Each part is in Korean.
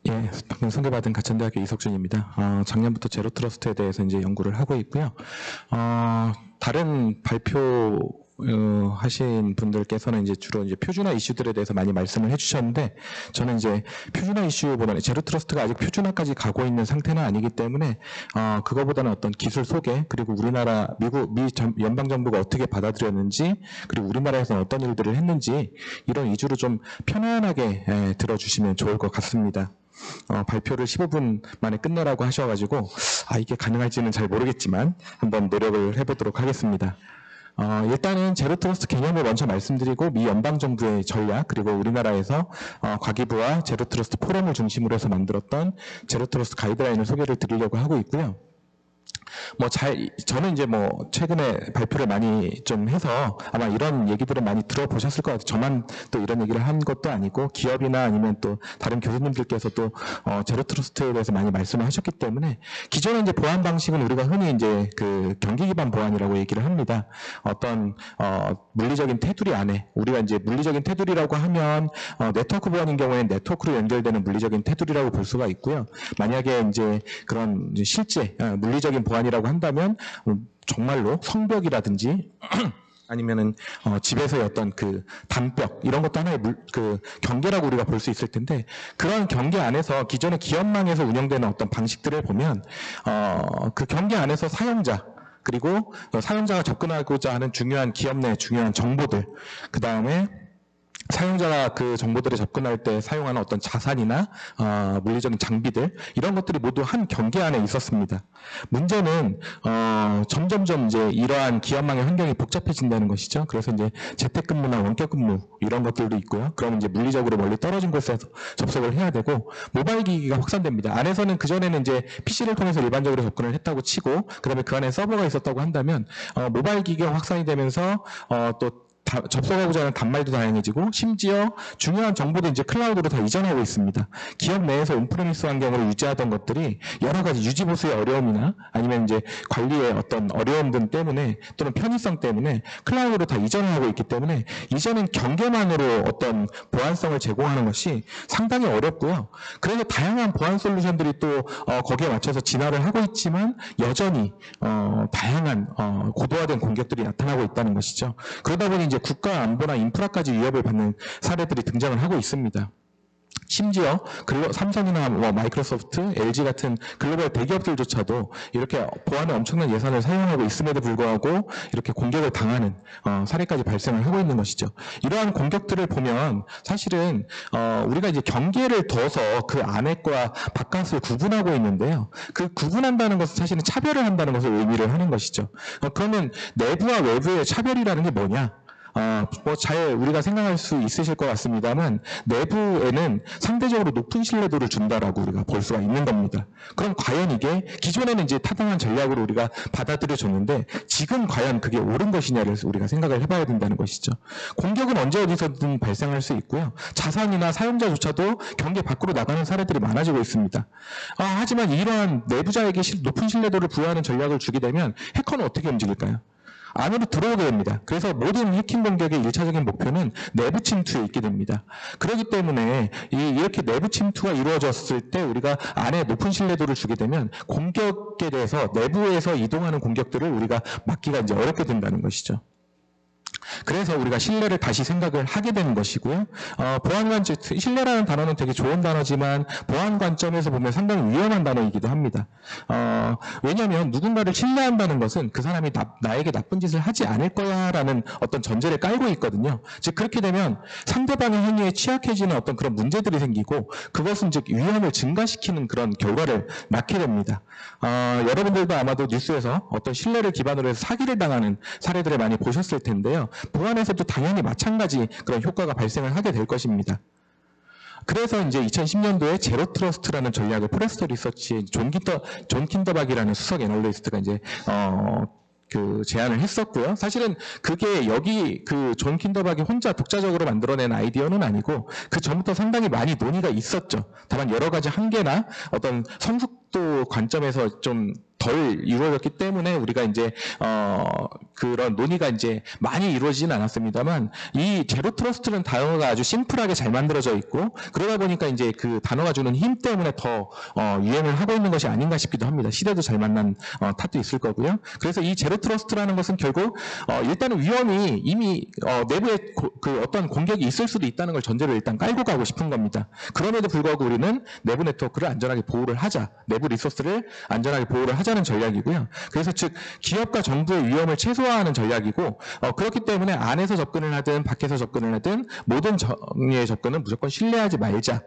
예, 방금 소개받은 가천대학교 이석준입니다. 작년부터 제로트러스트에 대해서 이제 연구를 하고 있고요. 다른 하신 분들께서는 이제 주로 이제 표준화 이슈들에 대해서 많이 말씀을 해주셨는데, 저는 이제 표준화 이슈보다는 제로트러스트가 아직 표준화까지 가고 있는 상태는 아니기 때문에, 그거보다는 어떤 기술 소개, 그리고 우리나라, 미 연방정부가 어떻게 받아들였는지, 그리고 우리나라에서는 어떤 일들을 했는지, 이런 위주로 좀 편안하게 들어주시면 좋을 것 같습니다. 발표를 15분 만에 끝내라고 하셔가지고 이게 가능할지는 잘 모르겠지만 한번 노력을 해보도록 하겠습니다. 일단은 제로트러스트 개념을 먼저 말씀드리고 미 연방정부의 전략, 그리고 우리나라에서 과기부와 제로트러스트 포럼을 중심으로 해서 만들었던 제로트러스트 가이드라인을 소개를 드리려고 하고 있고요. 저는 이제 최근에 발표를 많이 좀 해서 아마 이런 얘기들을 많이 들어보셨을 것 같아요. 저만 또 이런 얘기를 한 것도 아니고 기업이나 아니면 또 다른 교수님들께서 또 제로트러스트에 대해서 많이 말씀을 하셨기 때문에, 기존의 이제 보안 방식은 우리가 흔히 이제 그 경기 기반 보안이라고 얘기를 합니다. 어떤 물리적인 테두리 안에, 우리가 이제 물리적인 테두리라고 하면 네트워크 보안인 경우에는 네트워크로 연결되는 물리적인 테두리라고 볼 수가 있고요. 만약에 이제 그런 실제 물리적인 보안이라고 한다면 정말로 성벽이라든지 아니면은 집에서의 어떤 그 단벽, 이런 것도 하나의 그 경계라고 우리가 볼 수 있을 텐데, 그런 경계 안에서 기존의 기업망에서 운영되는 어떤 방식들을 보면 그 경계 안에서 사용자, 그리고 사용자가 접근하고자 하는 중요한 기업 내 중요한 정보들, 그 다음에 사용자가 그 정보들에 접근할 때 사용하는 어떤 자산이나 물리적인 장비들, 이런 것들이 모두 한 경계 안에 있었습니다. 문제는 점점점 이제 이러한 기업망의 환경이 복잡해진다는 것이죠. 그래서 이제 재택근무나 원격근무 이런 것들도 있고요. 그럼 이제 물리적으로 멀리 떨어진 곳에서 접속을 해야 되고, 모바일 기기가 확산됩니다. 안에서는 그전에는 이제 PC를 통해서 일반적으로 접근을 했다고 치고, 그다음에 그 안에 서버가 있었다고 한다면 모바일 기기가 확산이 되면서 또 접속하고자 하는 단말도 다양해지고, 심지어 중요한 정보도 이제 클라우드로 다 이전하고 있습니다. 기업 내에서 온프레미스 환경으로 유지하던 것들이 여러 가지 유지 보수의 어려움이나 아니면 이제 관리의 어떤 어려움들 때문에, 또는 편의성 때문에 클라우드로 다 이전을 하고 있기 때문에, 이제는 경계만으로 어떤 보안성을 제공하는 것이 상당히 어렵고요. 그래서 다양한 보안 솔루션들이 또 거기에 맞춰서 진화를 하고 있지만, 여전히 다양한 고도화된 공격들이 나타나고 있다는 것이죠. 그러다 보니 이제 국가 안보나 인프라까지 위협을 받는 사례들이 등장을 하고 있습니다. 심지어 삼성이나 마이크로소프트, LG 같은 글로벌 대기업들조차도 이렇게 보안에 엄청난 예산을 사용하고 있음에도 불구하고 이렇게 공격을 당하는 사례까지 발생을 하고 있는 것이죠. 이러한 공격들을 보면 사실은 우리가 이제 경계를 둬서 그 안과 바깥을 구분하고 있는데요. 그 구분한다는 것은 사실은 차별을 한다는 것을 의미를 하는 것이죠. 그러면 내부와 외부의 차별이라는 게 뭐냐? 잘 우리가 생각할 수 있으실 것 같습니다만, 내부에는 상대적으로 높은 신뢰도를 준다라고 우리가 볼 수가 있는 겁니다. 그럼 과연 이게 기존에는 이제 타당한 전략으로 우리가 받아들여졌는데, 지금 과연 그게 옳은 것이냐를 우리가 생각을 해봐야 된다는 것이죠. 공격은 언제 어디서든 발생할 수 있고요. 자산이나 사용자조차도 경계 밖으로 나가는 사례들이 많아지고 있습니다. 하지만 이러한 내부자에게 높은 신뢰도를 부여하는 전략을 주게 되면 해커는 어떻게 움직일까요? 안으로 들어오게 됩니다. 그래서 모든 해킹 공격의 1차적인 목표는 내부 침투에 있게 됩니다. 그렇기 때문에 이렇게 내부 침투가 이루어졌을 때 우리가 안에 높은 신뢰도를 주게 되면 공격에 대해서 내부에서 이동하는 공격들을 우리가 막기가 이제 어렵게 된다는 것이죠. 그래서 우리가 신뢰를 다시 생각을 하게 되는 것이고요. 보안 관점, 신뢰라는 단어는 되게 좋은 단어지만 보안 관점에서 보면 상당히 위험한 단어이기도 합니다. 왜냐하면 누군가를 신뢰한다는 것은 그 사람이 나에게 나쁜 짓을 하지 않을 거야라는 어떤 전제를 깔고 있거든요. 즉 그렇게 되면 상대방의 행위에 취약해지는 어떤 그런 문제들이 생기고, 그것은 즉 위험을 증가시키는 그런 결과를 낳게 됩니다. 여러분들도 아마도 뉴스에서 어떤 신뢰를 기반으로 해서 사기를 당하는 사례들을 많이 보셨을 텐데요. 보안에서도 당연히 마찬가지 그런 효과가 발생을 하게 될 것입니다. 그래서 이제 2010년도에 제로 트러스트라는 전략을 포레스터 리서치의 존 킨더박이라는 수석 애널리스트가 이제 제안을 했었고요. 사실은 그게 여기 존 킨더박이 혼자 독자적으로 만들어낸 아이디어는 아니고, 그 전부터 상당히 많이 논의가 있었죠. 다만 여러 가지 한계나 어떤 성숙도 관점에서 좀 덜 이루어졌기 때문에 우리가 이제 그런 논의가 이제 많이 이루어지진 않았습니다만, 이 제로 트러스트는 단어가 아주 심플하게 잘 만들어져 있고, 그러다 보니까 이제 그 단어가 주는 힘 때문에 더 유행을 하고 있는 것이 아닌가 싶기도 합니다. 시대도 잘 만난 탓도 있을 거고요. 그래서 이 제로 트러스트라는 것은 결국 일단은 위험이 이미 내부에 그 어떤 공격이 있을 수도 있다는 걸 전제로 일단 깔고 가고 싶은 겁니다. 그럼에도 불구하고 우리는 내부 네트워크를 안전하게 보호를 하자, 내부 리소스를 안전하게 보호를 하자는 전략이고요. 그래서 즉 기업과 정부의 위험을 최소화하는 전략이고, 그렇기 때문에 안에서 접근을 하든 밖에서 접근을 하든 모든 정의의 접근은 무조건 신뢰하지 말자.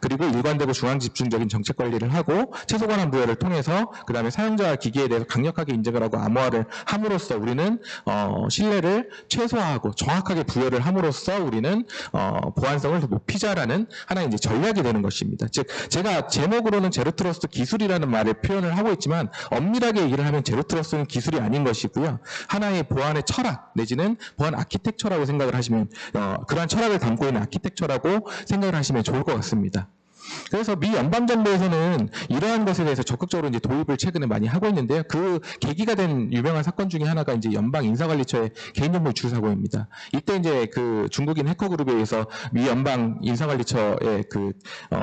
그리고 일관되고 중앙 집중적인 정책 관리를 하고 최소 관한 부여를 통해서 그 다음에 사용자와 기기에 대해서 강력하게 인증을 하고 암호화를 함으로써 우리는 신뢰를 최소화하고 정확하게 부여를 함으로써 우리는 보안성을 더 높이자라는 하나의 이제 전략이 되는 것입니다. 즉 제가 제목으로는 제로 트러스트 기술이라는 말을 표현을 하고 있지만, 엄밀하게 얘기를 하면 제로 트러스트는 기술이 아닌 것이고요. 하나의 보안의 철학 내지는 보안 아키텍처라고 생각을 하시면, 그러한 철학을 담고 있는 아키텍처라고 생각을 하시면 좋을 것 같습니다. 그래서 미 연방정부에서는 이러한 것에 대해서 적극적으로 이제 도입을 최근에 많이 하고 있는데요. 그 계기가 된 유명한 사건 중에 하나가 이제 연방인사관리처의 개인정보 유출 사고입니다. 이때 이제 그 중국인 해커그룹에 의해서 미 연방인사관리처의 그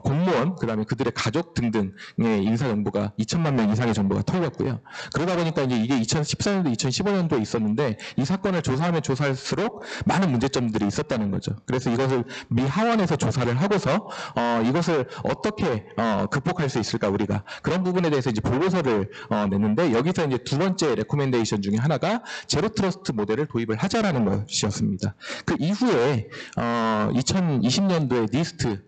공무원, 그다음에 그들의 가족 등등의 인사정보가 2천만 명 이상의 정보가 털렸고요. 그러다 보니까 이제 이게 2014년도, 2015년도에 있었는데 이 사건을 조사하면 조사할수록 많은 문제점들이 있었다는 거죠. 그래서 이것을 미 하원에서 조사를 하고서 이것을 어떻게 극복할 수 있을까, 우리가 그런 부분에 대해서 이제 보고서를 냈는데, 여기서 이제 두 번째 레코멘데이션 중에 하나가 제로 트러스트 모델을 도입을 하자라는 것이었습니다. 그 이후에 2020년도에 니스트,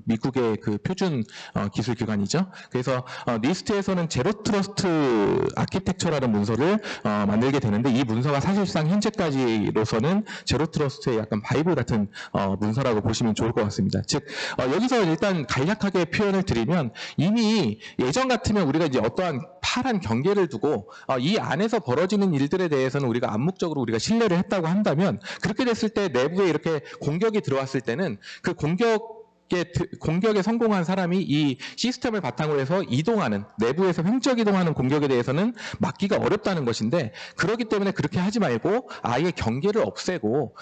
미국의 그 표준 기술 기관이죠. 그래서 니스트에서는 제로 트러스트 아키텍처라는 문서를 만들게 되는데, 이 문서가 사실상 현재까지로서는 제로 트러스트의 약간 바이블 같은 문서라고 보시면 좋을 것 같습니다. 즉 여기서 일단 간략하게 표현을 드리면, 이미 예전 같으면 우리가 이제 어떠한 파란 경계를 두고 이 안에서 벌어지는 일들에 대해서는 우리가 암묵적으로 우리가 신뢰를 했다고 한다면, 그렇게 됐을 때 내부에 이렇게 공격이 들어왔을 때는 그 공격에 성공한 사람이 이 시스템을 바탕으로 해서 이동하는, 내부에서 횡적 이동하는 공격에 대해서는 막기가 어렵다는 것인데, 그렇기 때문에 그렇게 하지 말고 아예 경계를 없애고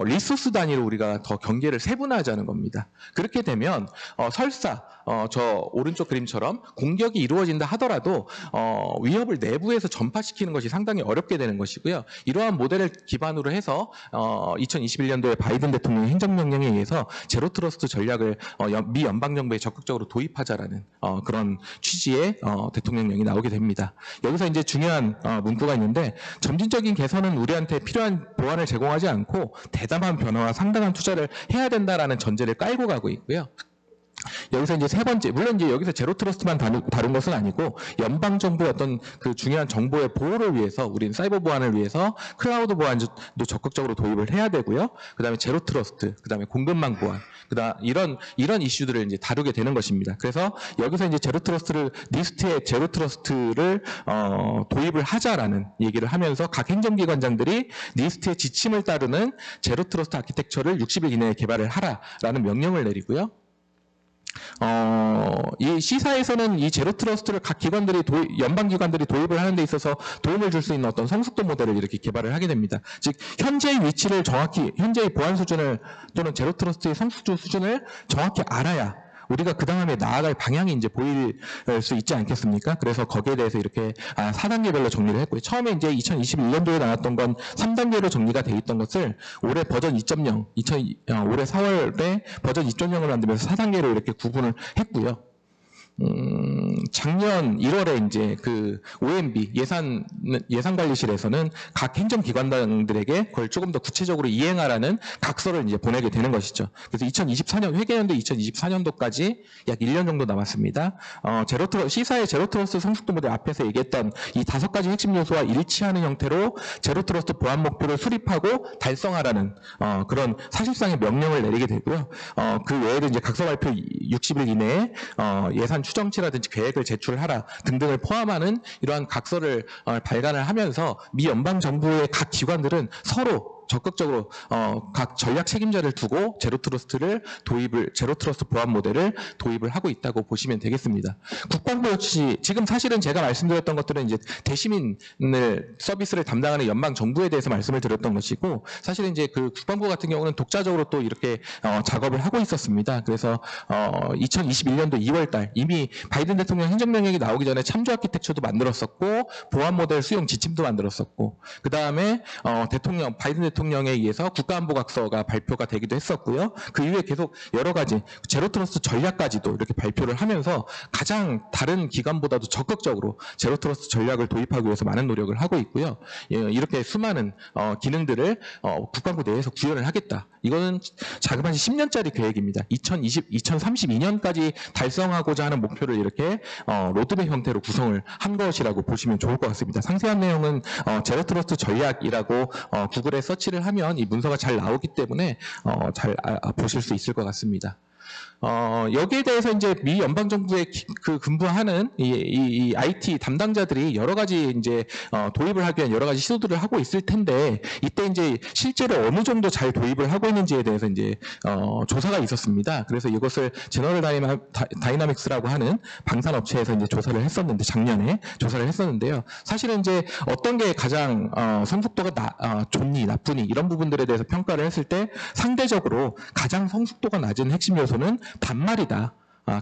리소스 단위로 우리가 더 경계를 세분화하자는 겁니다. 그렇게 되면 설사 저 오른쪽 그림처럼 공격이 이루어진다 하더라도 위협을 내부에서 전파시키는 것이 상당히 어렵게 되는 것이고요. 이러한 모델을 기반으로 해서 2021년도에 바이든 대통령의 행정명령에 의해서 제로 트러스트 전략을 미 연방정부에 적극적으로 도입하자라는 그런 취지의 대통령령이 나오게 됩니다. 여기서 이제 중요한 문구가 있는데, 점진적인 개선은 우리한테 필요한 보안을 제공하지 않고 대담한 변화와 상당한 투자를 해야 된다라는 전제를 깔고 가고 있고요. 여기서 이제 세 번째, 물론 이제 여기서 제로 트러스트만 다룬 것은 아니고, 연방정부의 어떤 그 중요한 정보의 보호를 위해서, 우리는 사이버 보안을 위해서 클라우드 보안도 적극적으로 도입을 해야 되고요. 그 다음에 제로 트러스트, 그 다음에 공급망 보안, 이런 이슈들을 이제 다루게 되는 것입니다. 그래서 여기서 이제 제로 트러스트를, 니스트의 제로 트러스트를 도입을 하자라는 얘기를 하면서 각 행정기관장들이 니스트의 지침을 따르는 제로 트러스트 아키텍처를 60일 이내에 개발을 하라라는 명령을 내리고요. 이 시사에서는 이 제로 트러스트를 각 기관들이 연방 기관들이 도입을 하는 데 있어서 도움을 줄 수 있는 어떤 성숙도 모델을 이렇게 개발을 하게 됩니다. 즉 현재의 위치를 정확히, 현재의 보안 수준을 또는 제로 트러스트의 성숙도 수준을 정확히 알아야 우리가 그 다음에 나아갈 방향이 이제 보일 수 있지 않겠습니까? 그래서 거기에 대해서 이렇게 4단계별로 정리를 했고요. 처음에 이제 2021년도에 나왔던 건 3단계로 정리가 돼 있던 것을 올해 버전 2.0, 올해 4월에 버전 2.0을 만들면서 4단계로 이렇게 구분을 했고요. 작년 1월에 이제 그 OMB 예산관리실에서는 각 행정기관장들에게 그걸 조금 더 구체적으로 이행하라는 각서를 이제 보내게 되는 것이죠. 그래서 2024년 회계연도 2024년도까지 약 1년 정도 남았습니다. 시사의 제로 트러스트 성숙도 모델 앞에서 얘기했던 이 5가지 핵심 요소와 일치하는 형태로 제로 트러스트 보안 목표를 수립하고 달성하라는 그런 사실상의 명령을 내리게 되고요. 그 외에도 이제 각서 발표 60일 이내에 예산 추정치라든지 계획을 제출하라 등등을 포함하는 이러한 각서를 발간을 하면서 미 연방 정부의 각 기관들은 서로 적극적으로 각 전략 책임자를 두고 제로 트러스트 보안 모델을 도입을 하고 있다고 보시면 되겠습니다. 국방부 역시 지금 사실은 제가 말씀드렸던 것들은 이제 대시민을 서비스를 담당하는 연방 정부에 대해서 말씀을 드렸던 것이고, 사실은 이제 그 국방부 같은 경우는 독자적으로 또 이렇게 작업을 하고 있었습니다. 그래서 2021년도 2월달 이미 바이든 대통령 행정명령이 나오기 전에 참조 아키텍처도 만들었었고 보안 모델 수용 지침도 만들었었고, 그 다음에 바이든 대통령에 의해서 국가안보각서가 발표가 되기도 했었고요. 그 이후에 계속 여러 가지 제로 트러스트 전략까지도 이렇게 발표를 하면서 가장 다른 기관보다도 적극적으로 제로 트러스트 전략을 도입하기 위해서 많은 노력을 하고 있고요. 이렇게 수많은 기능들을 국방부 내에서 구현을 하겠다. 이거는 자그마치 10년짜리 계획입니다. 2032년까지 달성하고자 하는 목표를 이렇게 로드맵 형태로 구성을 한 것이라고 보시면 좋을 것 같습니다. 상세한 내용은 제로 트러스트 전략이라고 구글에 서치를 하면 이 문서가 잘 나오기 때문에 잘 보실 수 있을 것 같습니다. 여기에 대해서 이제 미 연방정부에 근무하는 이 IT 담당자들이 여러 가지 이제 도입을 하기 위한 여러 가지 시도들을 하고 있을 텐데, 이때 이제 실제로 어느 정도 잘 도입을 하고 있는지에 대해서 이제 조사가 있었습니다. 그래서 이것을 제너럴 다이나믹스라고 하는 방산업체에서 이제 조사를 했었는데, 작년에 조사를 했었는데요. 사실은 이제 어떤 게 가장 성숙도가 좋니 나쁘니 이런 부분들에 대해서 평가를 했을 때 상대적으로 가장 성숙도가 낮은 핵심 요소는 반말이다.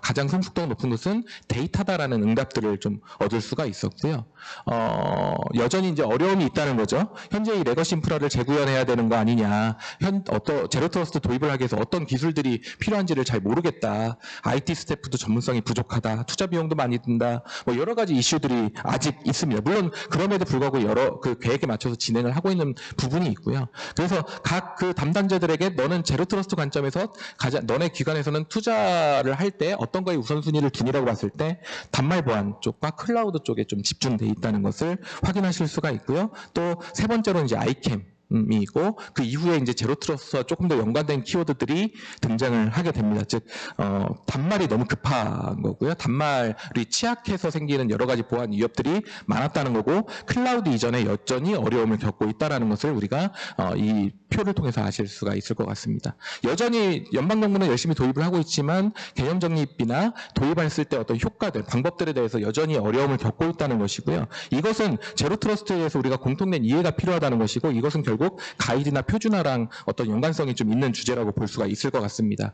가장 성숙도가 높은 것은 데이터다라는 응답들을 좀 얻을 수가 있었고요. 여전히 이제 어려움이 있다는 거죠. 현재 이 레거시 인프라를 재구현해야 되는 거 아니냐. 제로 트러스트 도입을 하기 위해서 어떤 기술들이 필요한지를 잘 모르겠다. IT 스태프도 전문성이 부족하다. 투자 비용도 많이 든다. 뭐 여러 가지 이슈들이 아직 있습니다. 물론 그럼에도 불구하고 여러 그 계획에 맞춰서 진행을 하고 있는 부분이 있고요. 그래서 각 그 담당자들에게 너는 제로 트러스트 관점에서 너네 기관에서는 투자를 할 때 어떤 거에 우선순위를 두니라고 봤을 때 단말 보안 쪽과 클라우드 쪽에 좀 집중돼 있다는 것을 확인하실 수가 있고요. 또 세 번째로는 이제 아이캠 이고 그 이후에 이제 제로 트러스트와 조금 더 연관된 키워드들이 등장을 하게 됩니다. 즉 단말이 너무 급한 거고요. 단말이 취약해서 생기는 여러 가지 보안 위협들이 많았다는 거고, 클라우드 이전에 여전히 어려움을 겪고 있다는 것을 우리가 이 표를 통해서 아실 수가 있을 것 같습니다. 여전히 연방정부는 열심히 도입을 하고 있지만 개념 정립이나 도입했을 때 어떤 효과들, 방법들에 대해서 여전히 어려움을 겪고 있다는 것이고요. 이것은 제로 트러스트에 대해서 우리가 공통된 이해가 필요하다는 것이고, 이것은 결국 가이드나 표준화랑 어떤 연관성이 좀 있는 주제라고 볼 수가 있을 것 같습니다.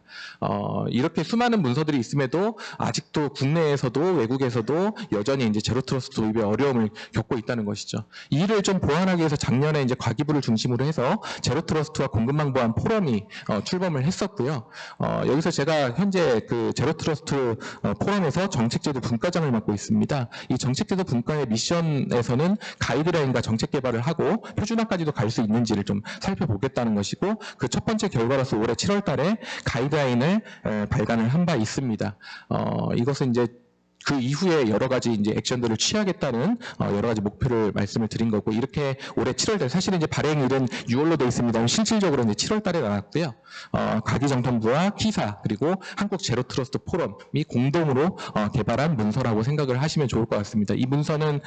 이렇게 수많은 문서들이 있음에도 아직도 국내에서도 외국에서도 여전히 이제 제로 트러스트 도입에 어려움을 겪고 있다는 것이죠. 이 일을 좀 보완하기 위해서 작년에 이제 과기부를 중심으로 해서 제로 트러스트와 공급망 보안 포럼이 출범을 했었고요. 여기서 제가 현재 그 제로 트러스트 포럼에서 정책제도 분과장을 맡고 있습니다. 이 정책제도 분과의 미션에서는 가이드라인과 정책 개발을 하고 표준화까지도 갈 수 있는지를 좀 살펴보겠다는 것이고, 그 첫 번째 결과로서 올해 7월 달에 가이드라인을 발간을 한 바 있습니다. 이것은 이제 그 이후에 여러 가지 이제 액션들을 취하겠다는 여러 가지 목표를 말씀을 드린 거고, 이렇게 올해 7월 달, 사실은 이제 발행일은 6월로 되어 있습니다만 실질적으로 이제 7월 달에 나왔고요. 가기정통부와 키사 그리고 한국 제로 트러스트 포럼이 공동으로 개발한 문서라고 생각을 하시면 좋을 것 같습니다. 이 문서는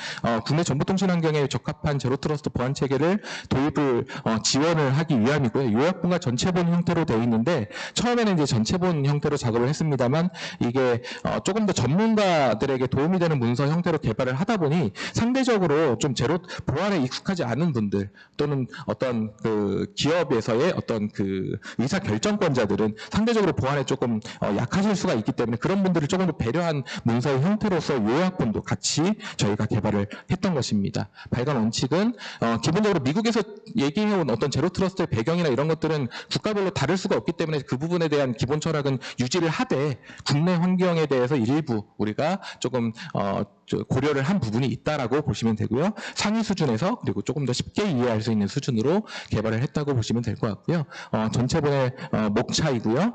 국내 정보통신 환경에 적합한 제로 트러스트 보안 체계를 도입을 지원을 하기 위함이고요. 요약본과 전체본 형태로 되어 있는데, 처음에는 이제 전체본 형태로 작업을 했습니다만 이게 조금 더 전문가들에게 도움이 되는 문서 형태로 개발을 하다 보니 상대적으로 좀 제로 보안에 익숙하지 않은 분들 또는 어떤 그 기업에서의 어떤 그 의사 결정권자들은 상대적으로 보안에 조금 약하실 수가 있기 때문에 그런 분들을 조금 더 배려한 문서의 형태로서 요약본도 같이 저희가 개발을 했던 것입니다. 발간 원칙은 기본적으로 미국에서 얘기해온 어떤 제로 트러스트의 배경이나 이런 것들은 국가별로 다를 수가 없기 때문에 그 부분에 대한 기본 철학은 유지를 하되, 국내 환경에 대해서 일부 우리가 조금 고려를 한 부분이 있다라고 보시면 되고요. 상위 수준에서 그리고 조금 더 쉽게 이해할 수 있는 수준으로 개발을 했다고 보시면 될 것 같고요. 전체본의 목차이고요.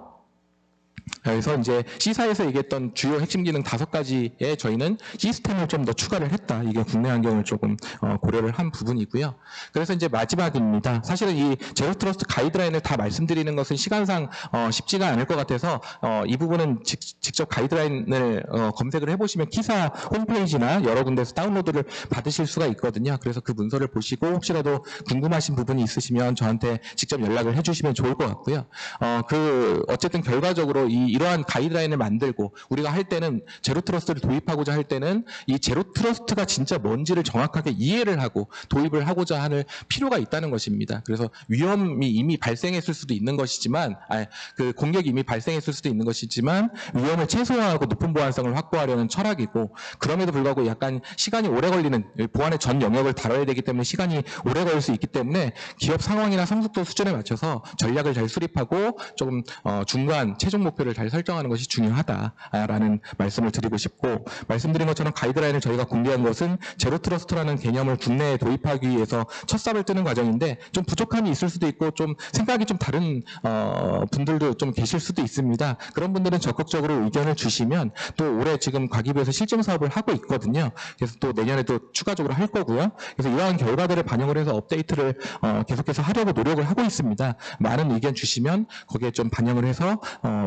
그래서 이제 C사에서 얘기했던 주요 핵심 기능 5가지에 저희는 시스템을 좀 더 추가를 했다. 이게 국내 환경을 조금 고려를 한 부분이고요. 그래서 이제 마지막입니다. 사실은 이 제로 트러스트 가이드라인을 다 말씀드리는 것은 시간상 쉽지가 않을 것 같아서 이 부분은 직접 가이드라인을 검색을 해보시면 키사 홈페이지나 여러 군데서 다운로드를 받으실 수가 있거든요. 그래서 그 문서를 보시고 혹시라도 궁금하신 부분이 있으시면 저한테 직접 연락을 해주시면 좋을 것 같고요. 어쨌든 결과적으로 이러한 가이드라인을 만들고 우리가 할 때는 제로 트러스트를 도입하고자 할 때는 이 제로 트러스트가 진짜 뭔지를 정확하게 이해를 하고 도입을 하고자 하는 필요가 있다는 것입니다. 그래서 위험이 이미 발생했을 수도 있는 것이지만, 그 공격이 이미 발생했을 수도 있는 것이지만 위험을 최소화하고 높은 보안성을 확보하려는 철학이고, 그럼에도 불구하고 약간 시간이 오래 걸리는 보안의 전 영역을 다뤄야 되기 때문에 시간이 오래 걸릴 수 있기 때문에 기업 상황이나 성숙도 수준에 맞춰서 전략을 잘 수립하고 조금 중간 최종 목표를 잘 설정하는 것이 중요하다라는 말씀을 드리고 싶고, 말씀드린 것처럼 가이드라인을 저희가 공개한 것은 제로 트러스트라는 개념을 국내에 도입하기 위해서 첫 삽을 뜨는 과정인데 좀 부족함이 있을 수도 있고 좀 생각이 좀 다른 분들도 좀 계실 수도 있습니다. 그런 분들은 적극적으로 의견을 주시면 또 올해 지금 과기부에서 실증 사업을 하고 있거든요. 그래서 또 내년에도 추가적으로 할 거고요. 그래서 이러한 결과들을 반영을 해서 업데이트를 계속해서 하려고 노력을 하고 있습니다. 많은 의견 주시면 거기에 좀 반영을 해서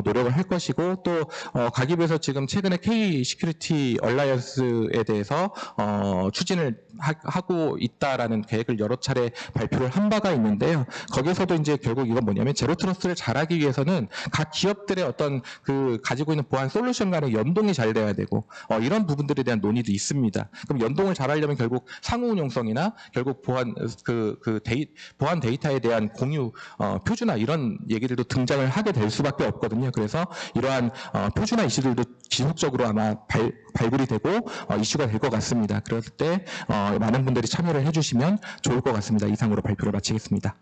노력을 할 것이고, 또 과기부에서 지금 최근에 K 시큐리티 얼라이언스에 대해서 추진을 하고 있다라는 계획을 여러 차례 발표를 한 바가 있는데요. 거기에서도 이제 결국 이건 뭐냐면 제로 트러스트를 잘하기 위해서는 각 기업들의 어떤 그 가지고 있는 보안 솔루션 간의 연동이 잘 돼야 되고 이런 부분들에 대한 논의도 있습니다. 그럼 연동을 잘하려면 결국 상호 운용성이나 결국 보안 데이터에 대한 공유 표준화 이런 얘기들도 등장을 하게 될 수밖에 없거든요. 그래서 이러한 표준화 이슈들도 지속적으로 아마 발굴이 되고 이슈가 될 것 같습니다. 그럴 때 많은 분들이 참여를 해주시면 좋을 것 같습니다. 이상으로 발표를 마치겠습니다.